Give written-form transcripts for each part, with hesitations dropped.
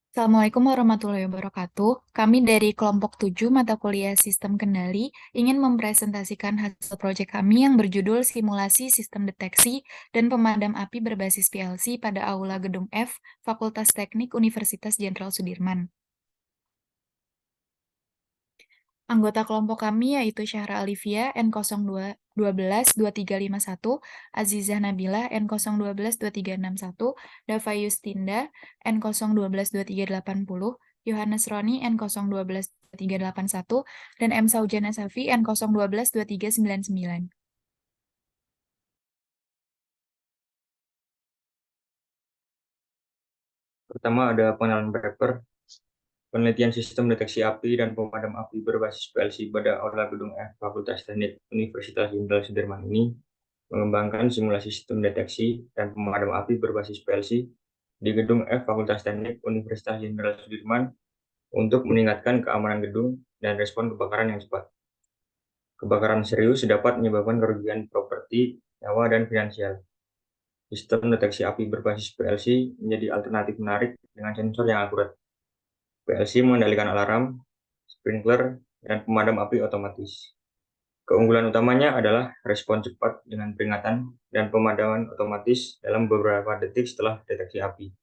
Assalamualaikum warahmatullahi wabarakatuh. Kami dari kelompok 7 mata kuliah Sistem Kendali ingin mempresentasikan hasil proyek kami yang berjudul Simulasi Sistem Deteksi dan Pemadam Api Berbasis PLC pada Aula Gedung F, Fakultas Teknik Universitas Jenderal Sudirman. Anggota kelompok kami yaitu Syahra Alivia N02-12-2351, Azizah Nabila N012-2361, Dava Yustinda N012-2380, Yohanes Roni N012-2381, dan M. Saujana Safi N012-2399. Pertama ada pengenalan paper, penelitian sistem deteksi api dan pemadam api berbasis PLC pada Aula Gedung F Fakultas Teknik Universitas Jenderal Sudirman ini mengembangkan simulasi sistem deteksi dan pemadam api berbasis PLC di Gedung F Fakultas Teknik Universitas Jenderal Sudirman untuk meningkatkan keamanan gedung dan respon kebakaran yang cepat. Kebakaran serius dapat menyebabkan kerugian properti, nyawa, dan finansial. Sistem deteksi api berbasis PLC menjadi alternatif menarik dengan sensor yang akurat. PLC mengendalikan alarm, sprinkler, dan pemadam api otomatis. Keunggulan utamanya adalah respon cepat dengan peringatan dan pemadaman otomatis dalam beberapa detik setelah deteksi api.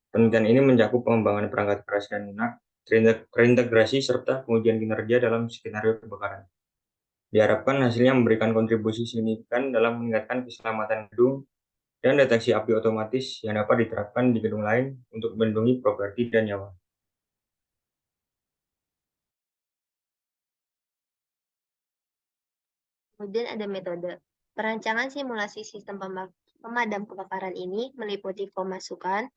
Penelitian ini mencakup pengembangan perangkat keras dan lunak, terintegrasi, serta pengujian kinerja dalam skenario kebakaran. Diharapkan hasilnya memberikan kontribusi signifikan dalam meningkatkan keselamatan gedung dan deteksi api otomatis yang dapat diterapkan di gedung lain untuk melindungi properti dan nyawa. Kemudian ada metode. Perancangan simulasi sistem pemadam kebakaran ini meliputi pemasukan,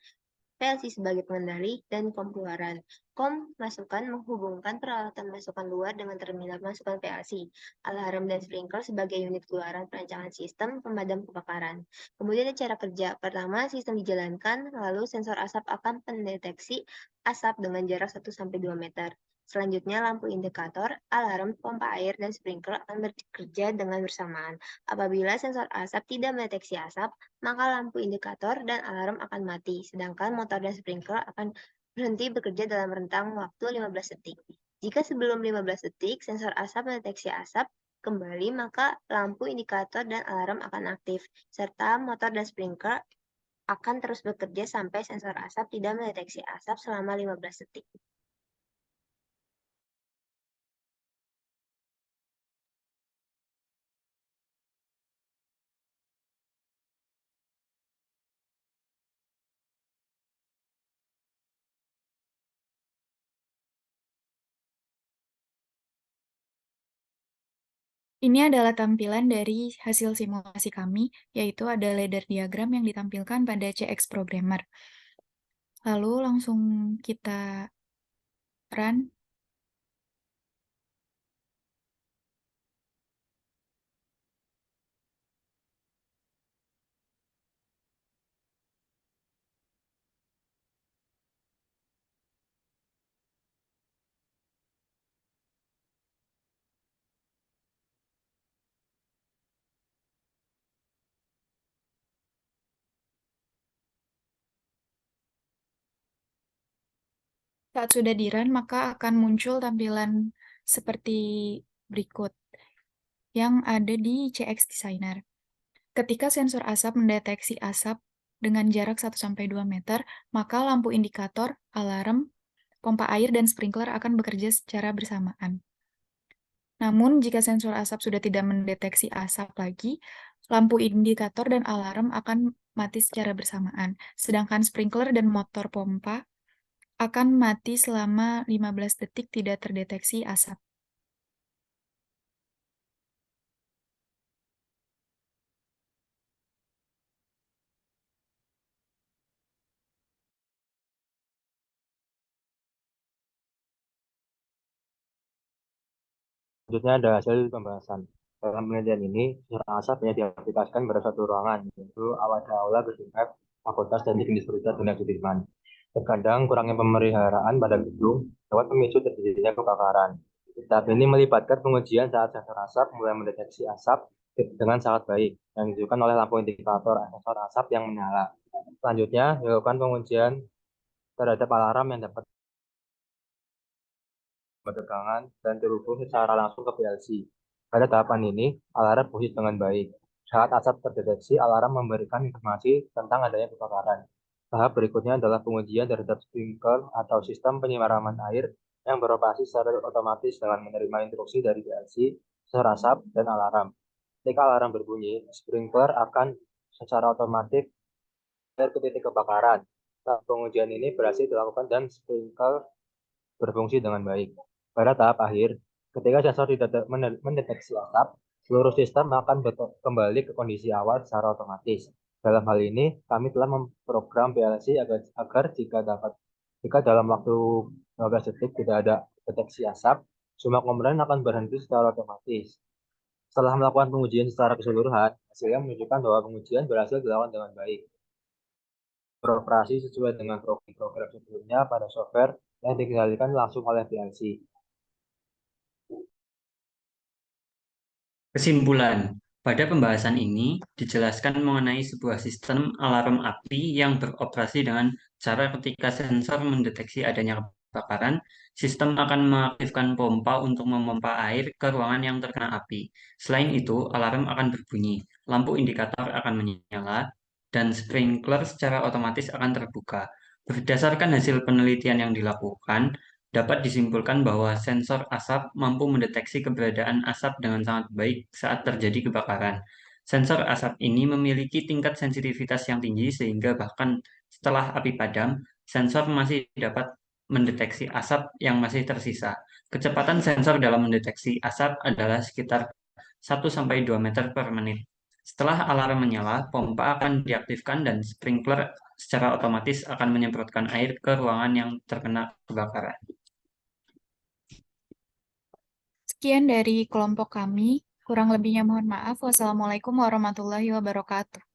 PLC sebagai pengendali, dan kom keluaran. Kom masukan menghubungkan peralatan masukan luar dengan terminal masukan PLC, alarm dan sprinkler sebagai unit keluaran perancangan sistem pemadam kebakaran. Kemudian ada cara kerja. Pertama, sistem dijalankan, lalu sensor asap akan mendeteksi asap dengan jarak 1-2 meter. Selanjutnya, lampu indikator, alarm, pompa air, dan sprinkler akan bekerja dengan bersamaan. Apabila sensor asap tidak mendeteksi asap, maka lampu indikator dan alarm akan mati, sedangkan motor dan sprinkler akan berhenti bekerja dalam rentang waktu 15 detik. Jika sebelum 15 detik sensor asap mendeteksi asap kembali, maka lampu indikator dan alarm akan aktif, serta motor dan sprinkler akan terus bekerja sampai sensor asap tidak mendeteksi asap selama 15 detik. Ini adalah tampilan dari hasil simulasi kami, yaitu ada ladder diagram yang ditampilkan pada CX Programmer. Lalu langsung kita run. Saat sudah di-run, maka akan muncul tampilan seperti berikut yang ada di CX Designer. Ketika sensor asap mendeteksi asap dengan jarak 1-2 meter, maka lampu indikator, alarm, pompa air, dan sprinkler akan bekerja secara bersamaan. Namun, jika sensor asap sudah tidak mendeteksi asap lagi, lampu indikator dan alarm akan mati secara bersamaan, sedangkan sprinkler dan motor pompa akan mati selama 15 detik tidak terdeteksi asap. Selanjutnya ada hasil pembahasan. Dalam penelitian ini, sensor asap hanya diaplikasikan pada satu ruangan, yaitu Aula Gedung F, Fakultas Teknik Universitas Jenderal Sudirman. Terkadang kurangnya pemeliharaan pada gedung dapat memicu terjadinya kebakaran. Tahap ini melibatkan pengujian saat sensor asap mulai mendeteksi asap dengan sangat baik, yang ditunjukkan oleh lampu indikator sensor asap yang menyala. Selanjutnya, dilakukan pengujian terhadap alarm yang dapat bertegangan dan terhubung secara langsung ke PLC. Pada tahapan ini, alarm fungsi dengan baik. Saat asap terdeteksi, alarm memberikan informasi tentang adanya kebakaran. Tahap berikutnya adalah pengujian terhadap sprinkler atau sistem penyiraman air yang beroperasi secara otomatis dengan menerima instruksi dari PLC, sensor asap, dan alarm. Ketika alarm berbunyi, sprinkler akan secara otomatis ke titik kebakaran. Tahap pengujian ini berhasil dilakukan dan sprinkler berfungsi dengan baik. Pada tahap akhir, ketika sensor tidak mendeteksi asap, seluruh sistem akan kembali ke kondisi awal secara otomatis. Dalam hal ini, kami telah memprogram PLC agar jika dalam waktu 15 detik tidak ada deteksi asap, semua komponen akan berhenti secara otomatis. Setelah melakukan pengujian secara keseluruhan, hasilnya menunjukkan bahwa pengujian berhasil dilakukan dengan baik. Beroperasi sesuai dengan program sebelumnya pada software yang dikendalikan langsung oleh PLC. Kesimpulan, pada pembahasan ini dijelaskan mengenai sebuah sistem alarm api yang beroperasi dengan cara ketika sensor mendeteksi adanya kebakaran, sistem akan mengaktifkan pompa untuk memompa air ke ruangan yang terkena api. Selain itu, alarm akan berbunyi, lampu indikator akan menyala, dan sprinkler secara otomatis akan terbuka. Berdasarkan hasil penelitian yang dilakukan, dapat disimpulkan bahwa sensor asap mampu mendeteksi keberadaan asap dengan sangat baik saat terjadi kebakaran. Sensor asap ini memiliki tingkat sensitivitas yang tinggi sehingga bahkan setelah api padam, sensor masih dapat mendeteksi asap yang masih tersisa. Kecepatan sensor dalam mendeteksi asap adalah sekitar 1-2 meter per menit. Setelah alarm menyala, pompa akan diaktifkan dan sprinkler secara otomatis akan menyemprotkan air ke ruangan yang terkena kebakaran. Sekian dari kelompok kami. Kurang lebihnya mohon maaf. Wassalamualaikum warahmatullahi wabarakatuh.